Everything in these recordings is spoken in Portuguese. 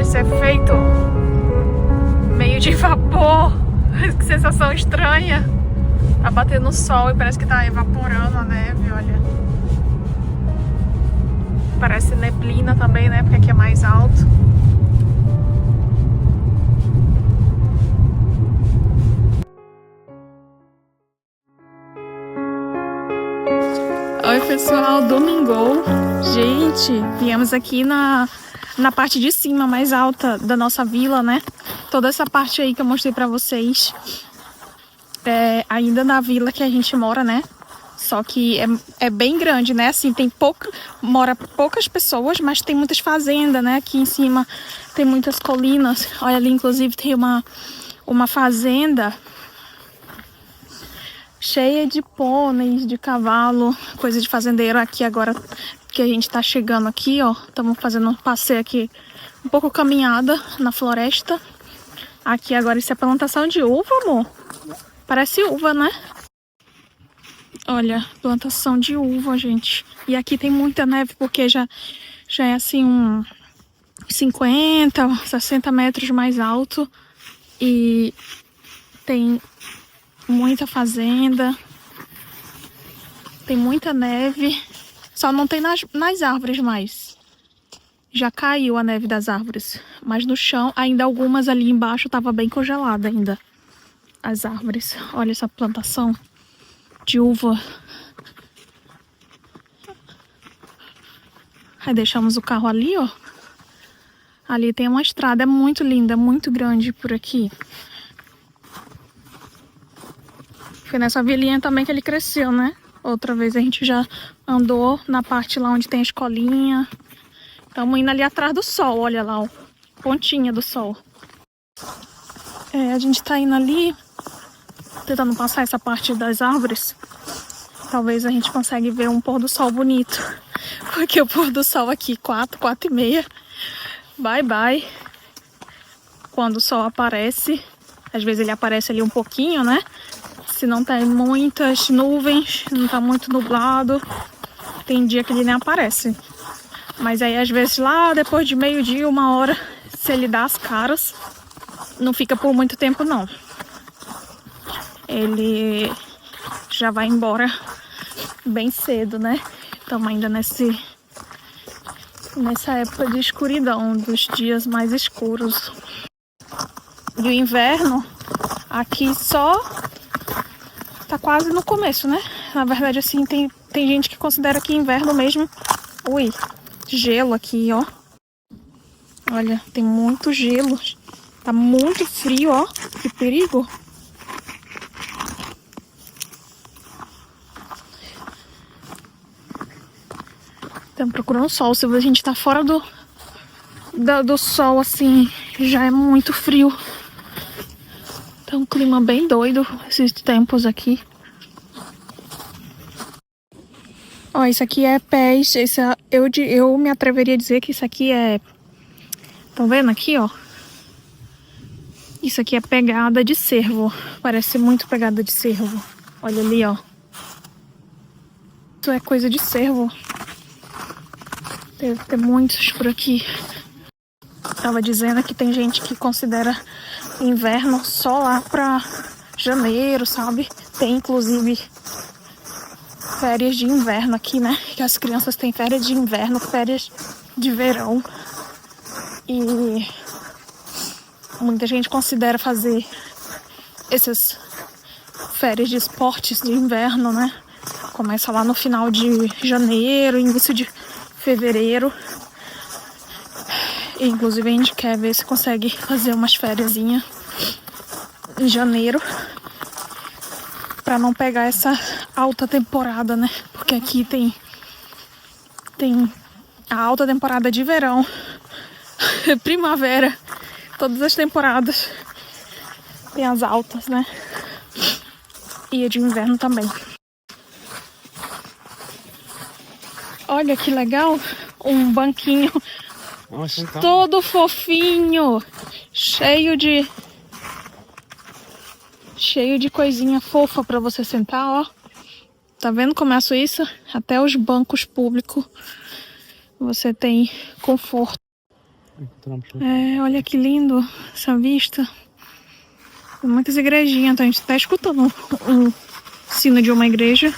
esse efeito meio de vapor. Que sensação estranha. Tá batendo no sol e parece que tá evaporando a neve, olha. Parece neblina também, né? Porque aqui é mais alto. Oi pessoal, domingou. Gente, viemos aqui na parte de cima, mais alta da nossa vila, né? Toda essa parte aí que eu mostrei pra vocês é ainda na vila que a gente mora, né? Só que é bem grande, né? Assim, mora poucas pessoas, mas tem muitas fazendas, né? Aqui em cima tem muitas colinas. Olha ali, inclusive, tem uma fazenda cheia de pôneis, de cavalo, coisa de fazendeiro. Aqui agora que a gente tá chegando aqui, ó, estamos fazendo um passeio aqui, um pouco caminhada na floresta. Aqui agora isso é plantação de uva, amor? Parece uva, né? Olha, plantação de uva, gente. E aqui tem muita neve porque já é assim 50, 60 metros mais alto. E tem muita fazenda, tem muita neve, só não tem nas árvores mais. Já caiu a neve das árvores, mas no chão ainda algumas ali embaixo tava bem congelada ainda as árvores. Olha essa plantação de uva. Aí deixamos o carro ali, ó. Ali tem uma estrada, é muito linda, muito grande por aqui. Foi nessa vilinha também que ele cresceu, né? Outra vez a gente já andou na parte lá onde tem a escolinha. Estamos indo ali atrás do sol, olha lá, ó. Pontinha do sol. A gente tá indo ali, tentando passar essa parte das árvores. Talvez a gente consiga ver um pôr do sol bonito. Porque o pôr do sol aqui, 4h30. Bye, bye. Quando o sol aparece, às vezes ele aparece ali um pouquinho, né? Se não tem muitas nuvens, não tá muito nublado, tem dia que ele nem aparece. Mas aí às vezes lá depois de meio-dia, 1h, se ele dá as caras, não fica por muito tempo não. Ele já vai embora bem cedo, né? Estamos ainda nessa época de escuridão, dos dias mais escuros. E o inverno aqui só tá quase no começo, né? Na verdade, assim, tem gente que considera que inverno mesmo. Ui, gelo aqui, ó. Olha, tem muito gelo. Tá muito frio, ó. Que perigo. Estamos procurando sol. Se a gente tá fora do sol, assim, já é muito frio. Tá um clima bem doido esses tempos aqui. Ó, isso aqui é pés. Eu me atreveria a dizer que isso aqui é... Estão vendo aqui, ó? Isso aqui é pegada de cervo. Parece muito pegada de cervo. Olha ali, ó. Isso é coisa de cervo. Deve ter muitos por aqui. Tava dizendo que tem gente que considera inverno só lá pra janeiro, sabe? Tem inclusive férias de inverno aqui, né? Que as crianças têm férias de inverno, férias de verão. E muita gente considera fazer essas férias de esportes de inverno, né? Começa lá no final de janeiro, início de fevereiro. E, inclusive a gente quer ver se consegue fazer umas fériasinhas em janeiro pra não pegar essa alta temporada, né? Porque aqui tem a alta temporada de verão, primavera, todas as temporadas tem as altas, né? E a de inverno também. Olha que legal, um banquinho. Nossa, então... todo fofinho, cheio de coisinha fofa pra você sentar, ó. Tá vendo como é a Suíça? Até os bancos públicos você tem conforto. É, olha que lindo essa vista. Tem muitas igrejinhas, então a gente tá escutando o sino de uma igreja.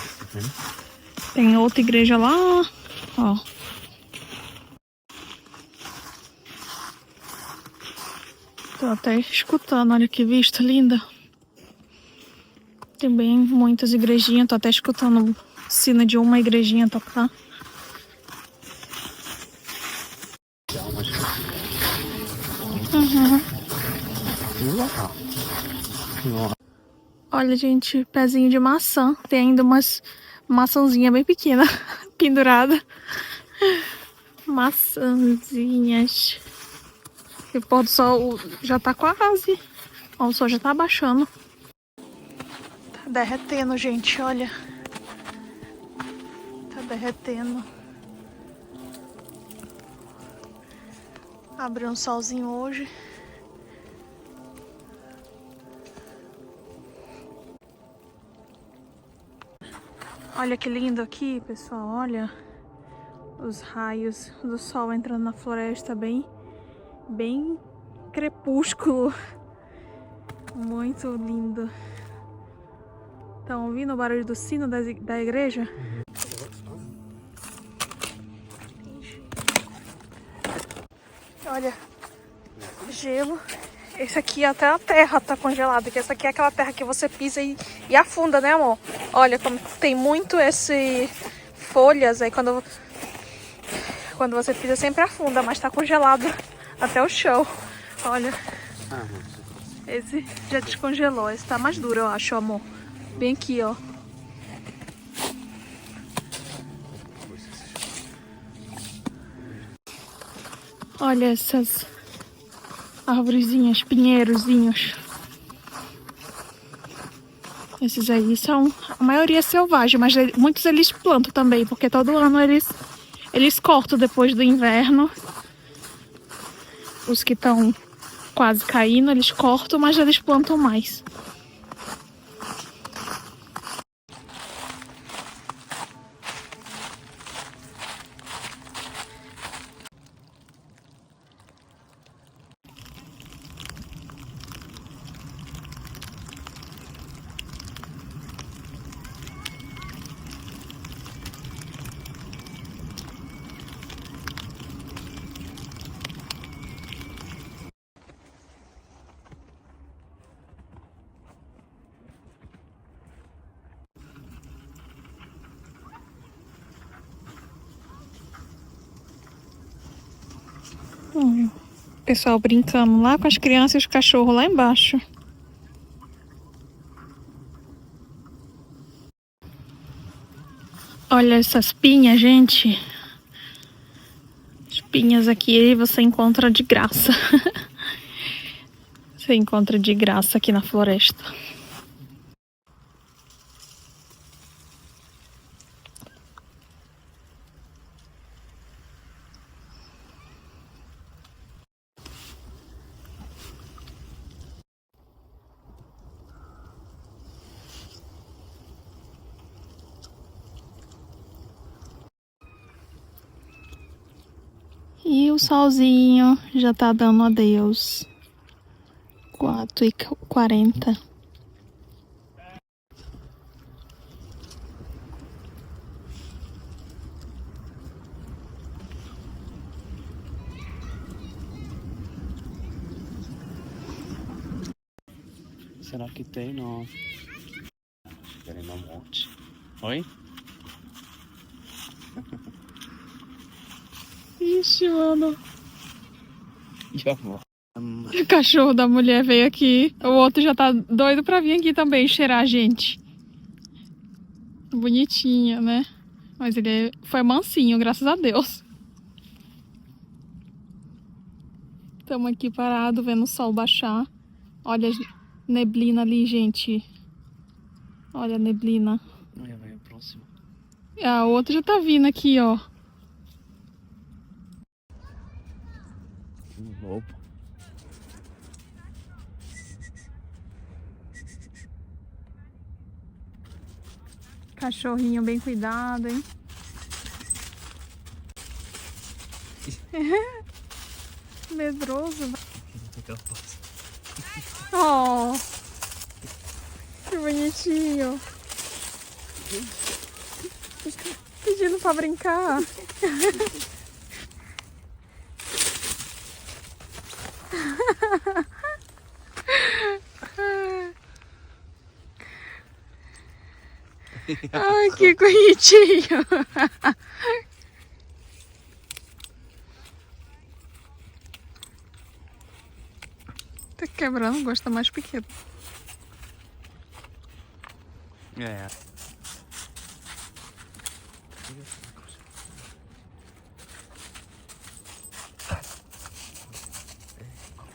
Tem outra igreja lá, ó. Tô até escutando, olha que vista linda. Tem bem muitas igrejinhas, tô até escutando o sino de uma igrejinha tocar. Olha, gente, pezinho de maçã. Tem ainda umas maçãzinha bem pequena pendurada. Maçãzinhas. E o pôr do sol já tá quase. Ó, o sol já tá abaixando. Tá derretendo, gente, olha. Tá derretendo. Abriu um solzinho hoje. Olha que lindo aqui, pessoal, olha os raios do sol entrando na floresta, bem crepúsculo, muito lindo. Estão ouvindo o barulho do sino da igreja? Olha, gelo. Esse aqui até a terra tá congelada, que essa aqui é aquela terra que você pisa e afunda, né, amor? Olha como tem muito esse folhas aí quando você pisa sempre afunda, mas tá congelado até o chão. Olha, esse já descongelou, esse tá mais duro, eu acho, amor. Bem aqui, ó. Olha essas arvorezinhas, pinheirozinhos. Esses aí são, a maioria é selvagem, mas muitos eles plantam também, porque todo ano eles cortam depois do inverno. Os que estão quase caindo, eles cortam, mas eles plantam mais. O pessoal brincando lá com as crianças e os cachorros lá embaixo. Olha essas pinhas, gente. As pinhas aqui você encontra de graça. Você encontra de graça aqui na floresta. E o solzinho já tá dando adeus. 4h40. Será que tem? Não. Querendo a morte. Oi? Ixi, mano. E a avó? O cachorro da mulher veio aqui. O outro já tá doido pra vir aqui também cheirar a gente. Bonitinho, né? Mas ele foi mansinho, graças a Deus. Estamos aqui parados, vendo o sol baixar. Olha a neblina ali, gente. Olha a neblina. Olha, vai o próximo. Ah, o outro já tá vindo aqui, ó. Opa. Cachorrinho bem cuidado, hein? Medroso. Oh, que bonitinho. Pedindo pra brincar. Ai, que bonitinho. Tá quebrando, gosta mais pequeno. É.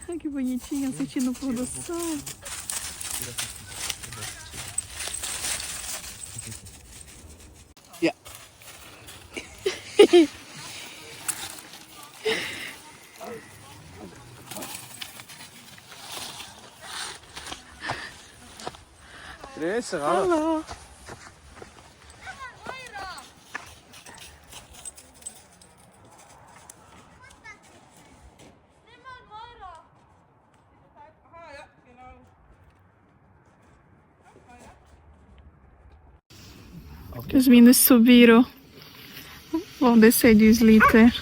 Ai, que bonitinho, assistindo o pôr do sol. Yeah. Grüße, Hallo. Os meninos subiram. Vão descer de Slither.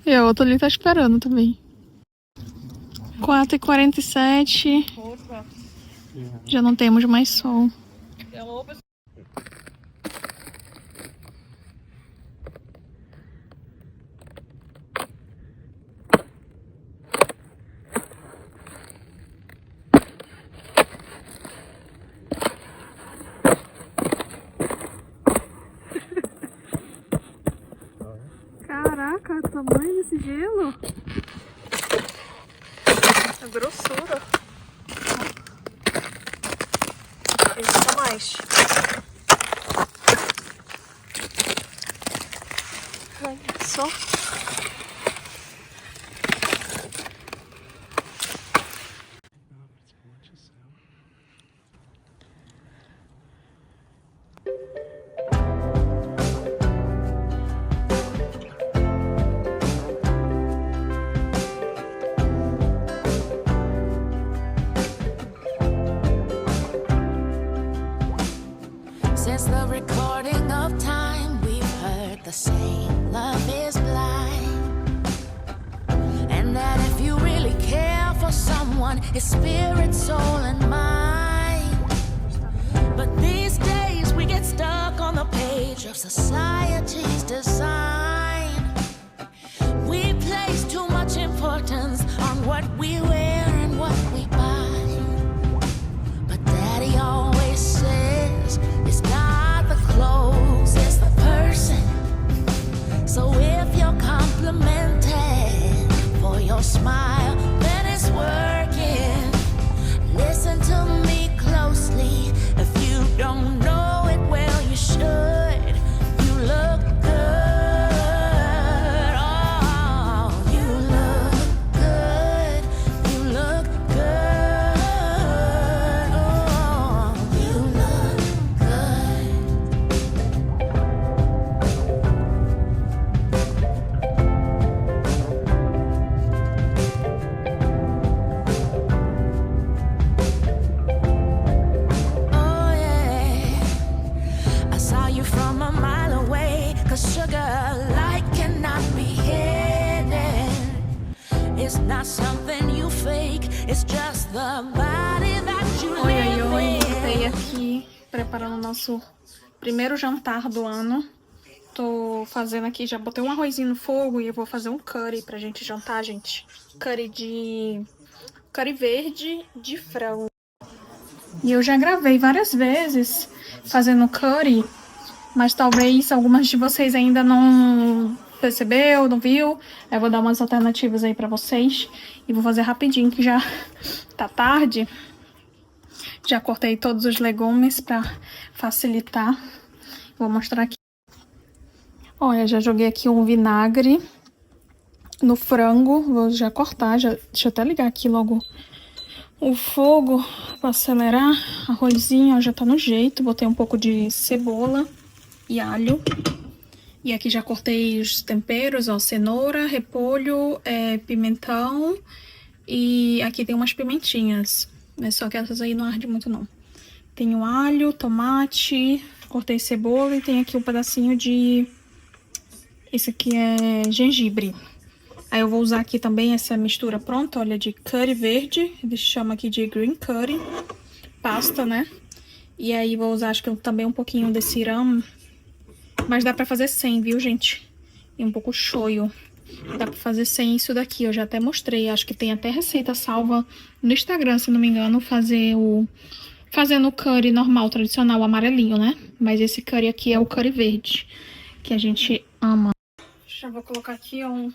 E a outra ali tá esperando também. 4h47. Já não temos mais sol. Caraca, o tamanho desse gelo. A grossura. Esse tá mais. Olha só. Since the recording of time, we've heard the saying, love is blind. And that if you really care for someone, it's spirit, soul, and mind. But these days we get stuck on the page of society's design. We place too much importance on what we wear and what we buy. But Daddy always says it's not the clothes, it's the person. So if you're complimented for your smile, then it's working. Listen to me closely. If you don't know it, well, you should. You look good. Oh, you look good. You look good. Oh, you look good. Oh yeah, I saw you from a mile away. 'Cause sugar light cannot be hidden. It's not something you fake. It's just the body that you Oi, live oi, in. voltei aqui preparando o nosso primeiro jantar do ano. Tô fazendo aqui, já botei um arrozinho no fogo e eu vou fazer um curry pra gente jantar, gente. Curry verde de frango. E eu já gravei várias vezes fazendo curry, mas talvez algumas de vocês ainda não percebeu, não viu. Eu vou dar umas alternativas aí pra vocês e vou fazer rapidinho que já tá tarde. Já cortei todos os legumes pra facilitar. Vou mostrar aqui. Olha, já joguei aqui um vinagre no frango. Vou já cortar. Deixa eu até ligar aqui logo o fogo para acelerar. Arrozinho, ó, já tá no jeito. Botei um pouco de cebola e alho. E aqui já cortei os temperos, ó, cenoura, repolho, pimentão. E aqui tem umas pimentinhas, mas só que essas aí não arde muito não. Tenho alho, tomate, cortei cebola e tem aqui um pedacinho de... Esse aqui é gengibre. Aí eu vou usar aqui também essa mistura pronta, olha, de curry verde. Eles chamam aqui de green curry. Pasta, né? E aí vou usar, acho que também um pouquinho desse ram. Mas dá pra fazer sem, viu, gente? E um pouco shoyu. Dá pra fazer sem isso daqui, eu já até mostrei. Acho que tem até receita salva no Instagram, se não me engano, fazendo o curry normal, tradicional, amarelinho, né? Mas esse curry aqui é o curry verde, que a gente ama. Já vou colocar aqui um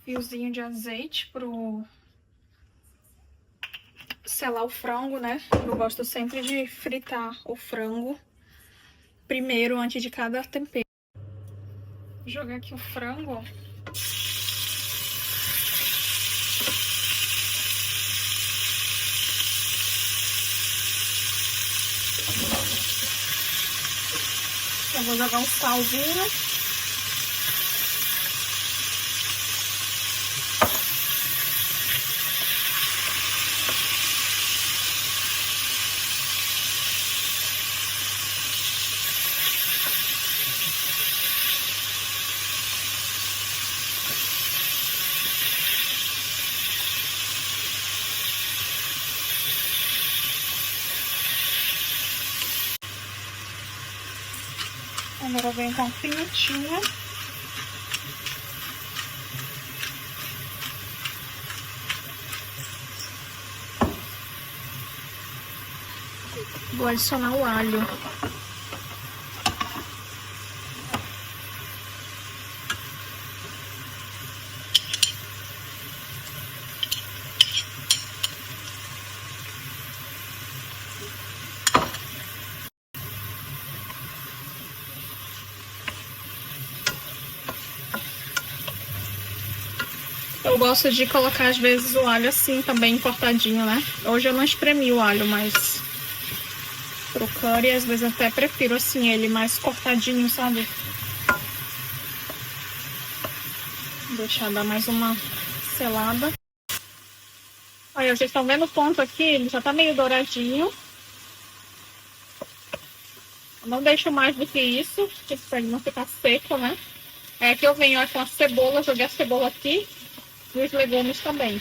fiozinho de azeite pro selar o frango, né? Eu gosto sempre de fritar o frango primeiro, antes de cada tempero. Vou jogar aqui o frango. Eu vou jogar um salzinho. Agora vem com a pimentinha. Vou adicionar o alho. Eu gosto de colocar às vezes o alho assim também cortadinho, né? Hoje eu não espremi o alho, mas pro curry às vezes até prefiro assim ele mais cortadinho, sabe? Deixar dar mais uma selada. Olha, vocês estão vendo o ponto aqui? Ele já tá meio douradinho. Eu não deixo mais do que isso, tipo, pra ele não ficar seco, né? É que eu venho ó, com a cebola, joguei a cebola aqui. E os legumes também.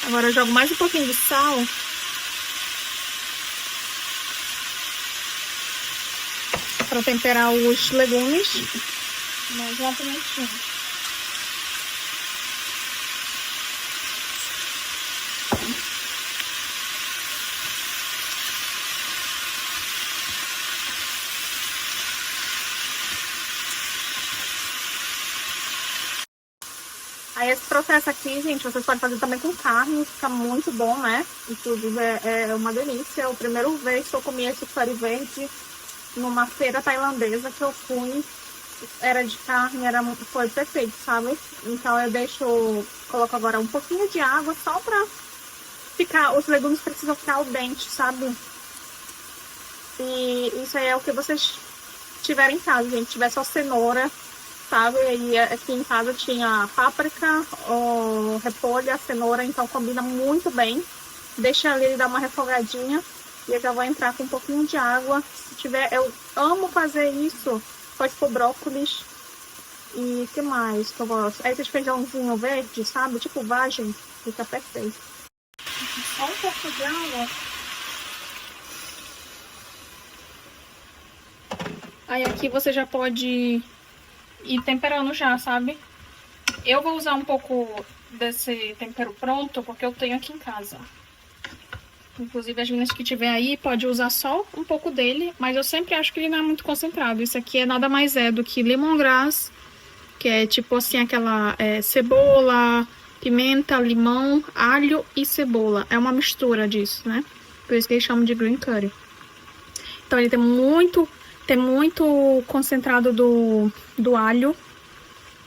Agora eu jogo mais um pouquinho de sal. Para temperar os legumes. Mais uma pimentinha. Aí esse processo aqui, gente, vocês podem fazer também com carne, fica muito bom, né? Inclusive é uma delícia. A primeira vez que eu comi esse curry verde numa feira tailandesa que eu fui, era de carne, foi perfeito, sabe? Então eu coloco agora um pouquinho de água só pra ficar, os legumes precisam ficar al dente, sabe? E isso aí é o que vocês tiverem em casa, gente. Se tiver só cenoura, sabe? E aqui em casa tinha páprica, repolho, a cenoura, então combina muito bem. Deixa ali dar uma refogadinha e eu já vou entrar com um pouquinho de água. Se tiver, eu amo fazer isso. Pode pôr brócolis e o que mais que eu gosto? Aí esse feijãozinho verde, sabe? Tipo vagem, fica perfeito. Só um pouco de água. Aí aqui você já pode ir temperando já, sabe? Eu vou usar um pouco desse tempero pronto, porque eu tenho aqui em casa. Inclusive, as meninas que tiver aí, pode usar só um pouco dele, mas eu sempre acho que ele não é muito concentrado. Isso aqui é nada mais do que lemongrass, que é tipo assim, aquela cebola, pimenta, limão, alho e cebola. É uma mistura disso, né? Por isso que eles chamam de green curry. Então ele tem muito concentrado do alho.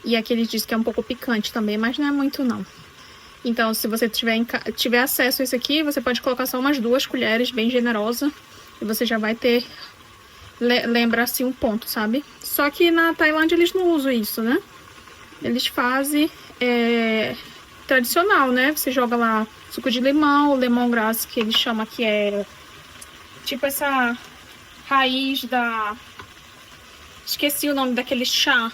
E aqui ele diz que é um pouco picante também, mas não é muito não. Então se você tiver acesso a isso aqui, você pode colocar só umas 2 colheres, bem generosa. E você já vai ter, lembra assim um ponto, sabe? Só que na Tailândia eles não usam isso, né? Eles fazem tradicional, né? Você joga lá suco de limão, lemongrass, que eles chamam que é tipo essa raiz da... Esqueci o nome daquele chá.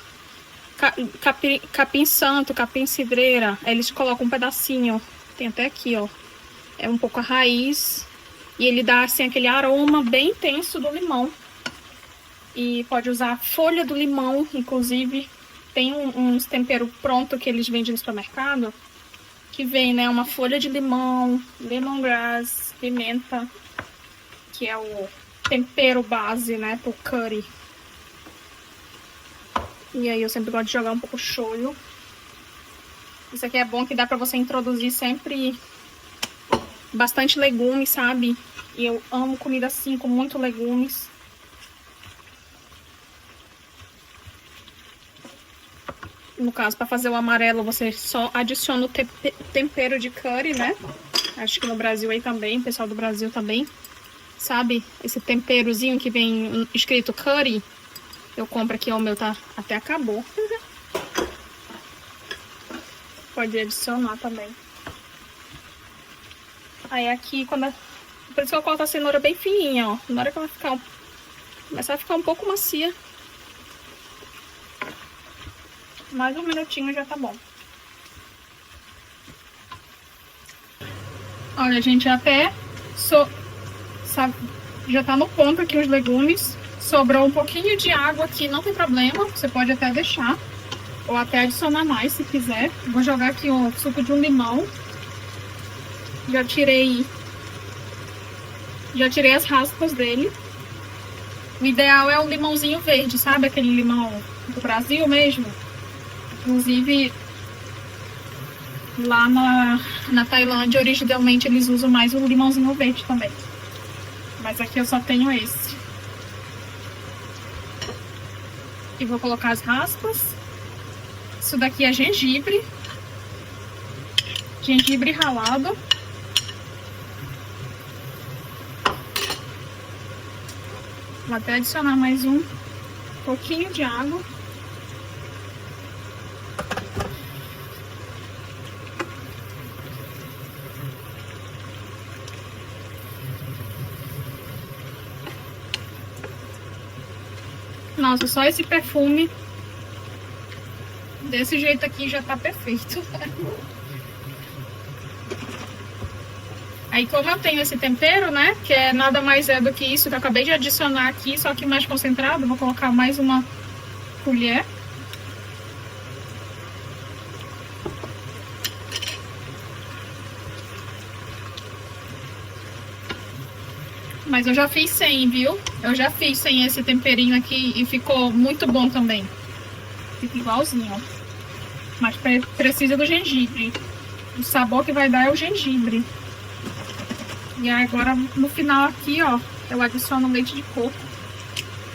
Capim santo, capim cidreira. Aí eles colocam um pedacinho. Tem até aqui, ó. É um pouco a raiz. E ele dá, assim, aquele aroma bem intenso do limão. E pode usar a folha do limão, inclusive. Tem uns temperos prontos que eles vendem no supermercado. Que vem, né, uma folha de limão, lemongrass, pimenta. Que é o tempero base, né, pro curry. E aí eu sempre gosto de jogar um pouco shoyu. Isso aqui é bom que dá pra você introduzir sempre bastante legumes, sabe? E eu amo comida assim, com muito legumes. No caso, pra fazer o amarelo, você só adiciona o tempero de curry, né? Acho que no Brasil aí também, o pessoal do Brasil também. Sabe? Esse temperozinho que vem escrito curry. Eu compro aqui, ó, o meu tá até acabou. Pode adicionar também. Aí aqui, por isso que eu corto a cenoura bem fininha, ó. Na hora que ela começar a ficar um pouco macia. Mais um minutinho já tá bom. Olha, gente, até já tá no ponto aqui os legumes. Sobrou um pouquinho de água aqui, não tem problema. Você pode até deixar. Ou até adicionar mais, se quiser. Vou jogar aqui o suco de um limão. Já tirei as raspas dele. O ideal é um limãozinho verde, sabe? Aquele limão do Brasil mesmo. Inclusive, lá na Tailândia, originalmente, eles usam mais o limãozinho verde também. Mas aqui eu só tenho esse. E vou colocar as raspas. Isso daqui é gengibre. Gengibre ralado. Vou até adicionar mais um pouquinho de água. Nossa, só esse perfume desse jeito aqui já tá perfeito. Aí como eu tenho esse tempero, né, que é nada mais do que isso que eu acabei de adicionar aqui, só que mais concentrado, vou colocar mais uma colher. Mas eu já fiz sem, viu? Eu já fiz sem esse temperinho aqui e ficou muito bom também. Fica igualzinho, ó. Mas precisa do gengibre. O sabor que vai dar é o gengibre. E aí agora no final aqui, ó, eu adiciono leite de coco.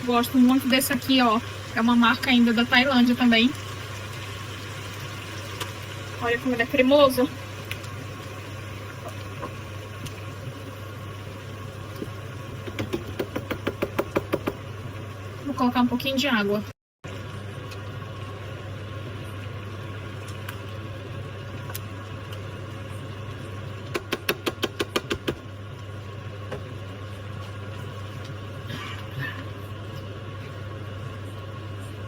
Gosto muito desse aqui, ó. É uma marca ainda da Tailândia também. Olha como ele é cremoso. Vou colocar um pouquinho de água.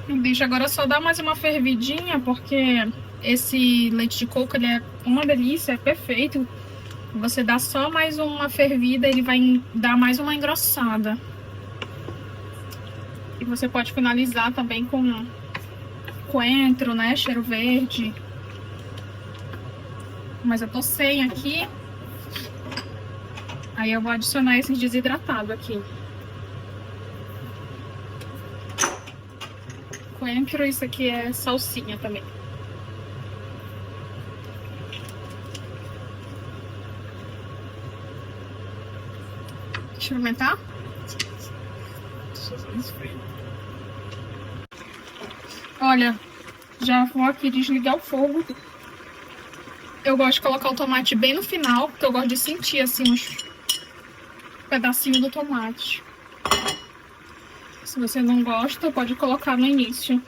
Bicho, agora só dá mais uma fervidinha, porque esse leite de coco, ele é uma delícia, é perfeito. Você dá só mais uma fervida, ele vai dar mais uma engrossada. E você pode finalizar também com coentro, né? Cheiro verde. Mas eu tô sem aqui. Aí eu vou adicionar esse desidratado aqui. Coentro, isso aqui é salsinha também. Experimentar? Olha, já vou aqui desligar o fogo. Eu gosto de colocar o tomate bem no final, porque eu gosto de sentir assim os pedacinhos do tomate. Se você não gosta, pode colocar no início.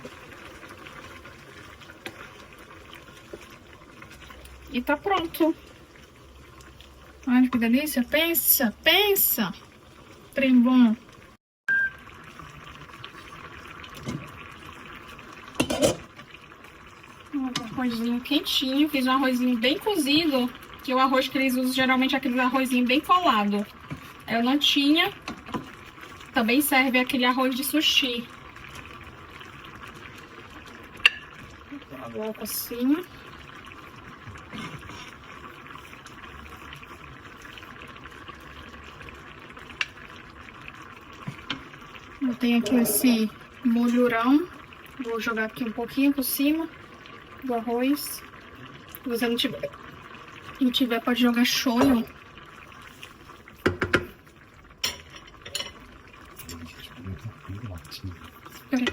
E tá pronto. Olha que delícia. Pensa, pensa. Trem bom. Arrozinho quentinho. Fiz um arrozinho bem cozido. Que o arroz que eles usam geralmente é aquele arrozinho bem colado. Eu não tinha. Também serve aquele arroz de sushi. Coloco assim. Eu tenho aqui esse molhurão. Vou jogar aqui um pouquinho por cima do arroz. Se você não tiver, pode jogar shoyu. Espera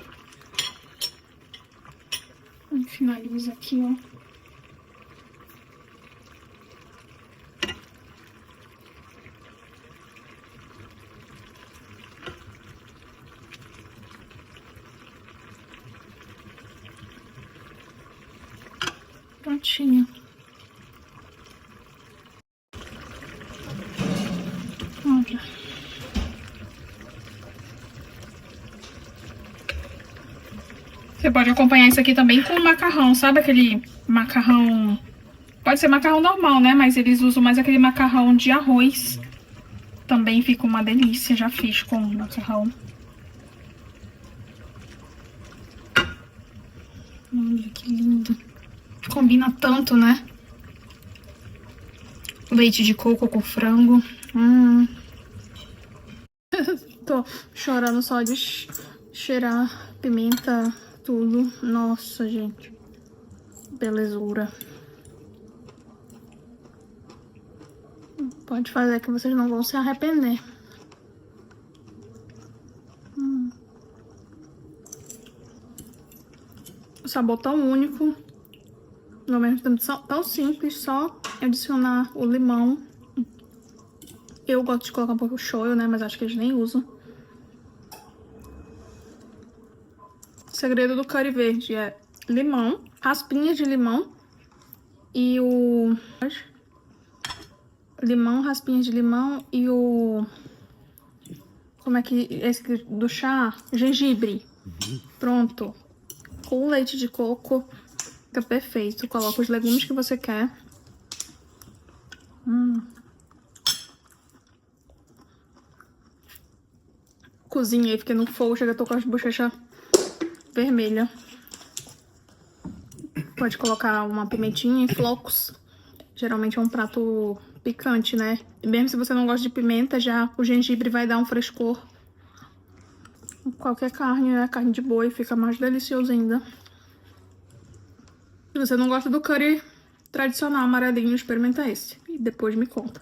aí. Finaliza aqui, ó. Prontinho. Olha. Você pode acompanhar isso aqui também com macarrão, sabe aquele macarrão... Pode ser macarrão normal, né? Mas eles usam mais aquele macarrão de arroz. Também fica uma delícia, já fiz com macarrão. Olha que lindo. Combina tanto, né? Leite de coco com frango. Tô chorando só de cheirar pimenta, tudo. Nossa, gente. Belezura. Pode fazer que vocês não vão se arrepender. O sabor tão único. No mesmo tempo tão simples, só adicionar o limão. Eu gosto de colocar um pouco de shoyu, né? Mas acho que eles nem usam. O segredo do curry verde é limão, raspinhas de limão e o... Limão, raspinhas de limão e o... Como é que... Esse do chá? Gengibre. Pronto. Com leite de coco. Fica perfeito. Coloca os legumes que você quer. Cozinha aí, porque no fogo chega a tô com as bochechas vermelhas. Pode colocar uma pimentinha em flocos. Geralmente é um prato picante, né? E mesmo se você não gosta de pimenta, já o gengibre vai dar um frescor. Qualquer carne, né? Carne de boi fica mais delicioso ainda. Se você não gosta do curry tradicional amarelinho, experimenta esse. E depois me conta.